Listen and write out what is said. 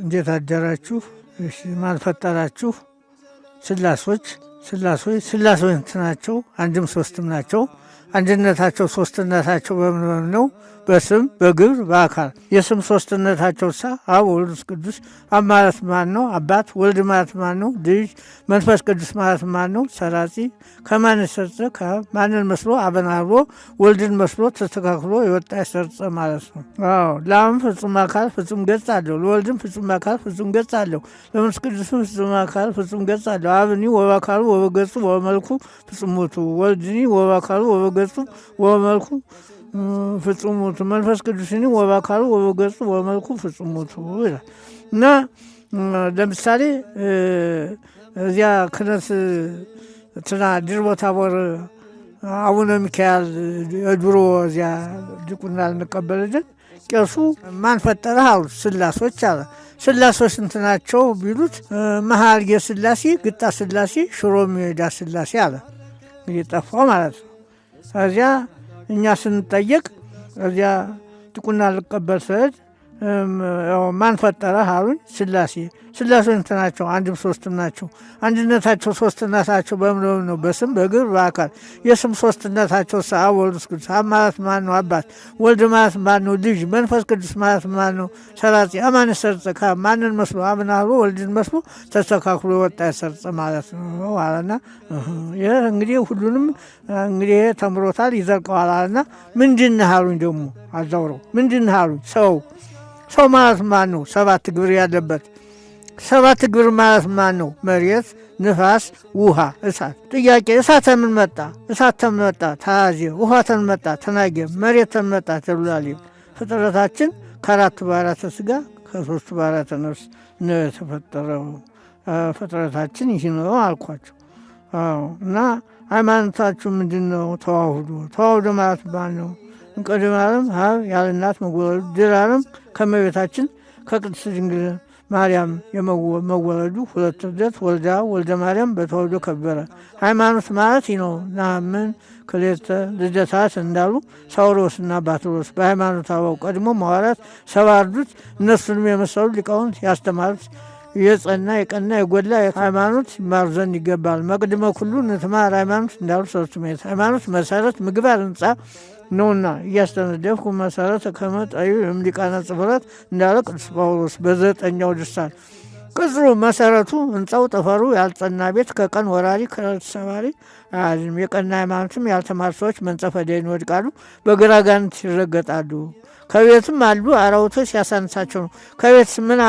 እንዴት አደራችሁ? እሺ ማን ፈጠራችሁ? ስላሶች ስላሶች ናቸው። አንድም ሶስትም ናቸው። አንድነታቸው ሶስትነታቸው በምን ነው? በስም በግብር በአካል። የስም ሶስትነታቸው አብ ወልድ መንፈስ ቅዱስ። አብ ማለት ማን ነው? አባት። ወልድ ማለት ማን ነው? ልጅ። መንፈስ ቅዱስ ማለት ማን ነው? ሰራጺ። ከማን የሰርጸ? ማንን መስሎ? አብን አብሮ ወልድን መስሎ ተስተካክሎ የወጣ የሰርጸ ማለት ነው። አዎ ለአብም ፍጹም አካል ፍጹም ገጽ አለው። ለወልድም ፍጹም አካል ፍጹም ገጽ አለው። ለመንፈስ ቅዱስም ፍጹም አካል ፍጹም ገጽ አለው። አብኒ ወበአካሉ ወበገጹ ወበመልኩ ፍጹም ውእቱ። ወልድኒ ወበአካሉ ወበገጹ ወበመልኩ ፍጹም ውእቱ። መንፈስ ቅዱስኒ ወበአካሉ ወበገጹ ወበመልኩ ፍጹም ውእቱ ይላል እና ለምሳሌ እዚያ ክህነት ድርቦ ታቦር አቡነ ሚካኤል የድሮ እዚያ ዲቁና ልንቀበልልን ቄሱ ማን ፈጠረህ አሉት። ስላሶች አለ። ስላሶች ስንት ናቸው ቢሉት መኃልየ ሥላሴ፣ ግጣ ሥላሴ፣ ሽሮ ሜዳ ሥላሴ አለ። እንግዲህ ጠፋው ማለት ነው። ከዚያ እኛ ስንጠየቅ እዚያ ዲቁና ልቀበል ስሄድ ማን ፈጠረህ አሉኝ። ስላሴ። ስላሴዎች ስንት ናቸው? አንድም ሶስትም ናቸው። አንድነታቸው ሶስትነታቸው በምን ነው? በስም በግብር በአካል። የስም ሶስትነታቸው አብ ወልድ መንፈስ ቅዱስ። አብ ማለት ማን ነው? አባት። ወልድ ማለት ማን ነው? ልጅ። መንፈስ ቅዱስ ማለት ማን ነው? ሰራጺ። አማን ሰርጸ ማንን መስሎ? አብን አብሮ ወልድን መስሎ ተስተካክሎ የወጣ የሰርጸ ማለት ነው አለና ይህ እንግዲህ ሁሉንም እንግዲህ ተምሮታል ይዘልቀዋል አለና ምንድን ነህ አሉኝ። ደግሞ አዛውረው ምንድን ነህ አሉኝ። ሰው ማለት ማን ነው? ሰባት ግብር ያለበት። ሰባት ግብር ማለት ማን ነው? መሬት፣ ንፋስ፣ ውሃ፣ እሳት። ጥያቄ እሳት ተምን መጣ? እሳት ተምን መጣ? ተያዘ። ውሃ ተምን መጣ? ተናገ። መሬት ተምን መጣ? ተሉላሌ። ፍጥረታችን ከአራት ባህርያተ ሥጋ ከሶስት ባህርያተ ነፍስ ነው የተፈጠረው። ፍጥረታችን ይህ ነው አልኳቸው። እና ሃይማኖታችሁ ምንድን ነው? ተዋህዶ ማለት ማን ነው? ቅድመ ዓለም አብ ያለ እናት መወለዱ፣ ድኅረ ዓለም ከእመቤታችን ከቅድስት ድንግል ማርያም የመወለዱ፣ ሁለት ልደት ወልደ አብ ወልደ ማርያም በተዋህዶ ከበረ። ሃይማኖት ማለት ይህ ነው። ናምን ክልኤተ ልደታት እንዳሉ ሳውሮስና ባትሮስ በሃይማኖት አበው ቀድሞ ሐዋርያት ሰባ አርድእት እነሱንም የመሰሉ ሊቃውንት ያስተማሩት የጸና የቀና የጎላ ሃይማኖት ይማሩ ዘንድ ይገባል። መቅድመ ኩሉ ንትማር ሃይማኖት እንዳሉ ሰለስቱ ምዕት። ሃይማኖት መሰረት ምግባር ህንፃ ነውና እያስተነደፍኩ መሰረተ ከመጣዩ ሊቃነ ጽፍረት እንዳለ ቅዱስ ጳውሎስ በዘጠኛው ድርሳን። ቅጽሩ መሰረቱ ህንፃው ጠፈሩ ያልጸና ቤት ከቀን ወራሪ ከሌሊት ሰባሪ አያድንም። የቀና ሃይማኖትም ያልተማሩ ሰዎች መንጸፈ ደይን ይወድቃሉ፣ በግራጋንት ይረገጣሉ። ከቤትም አሉ አራዊቶች ያሳንሳቸው ነው። ከቤት ምን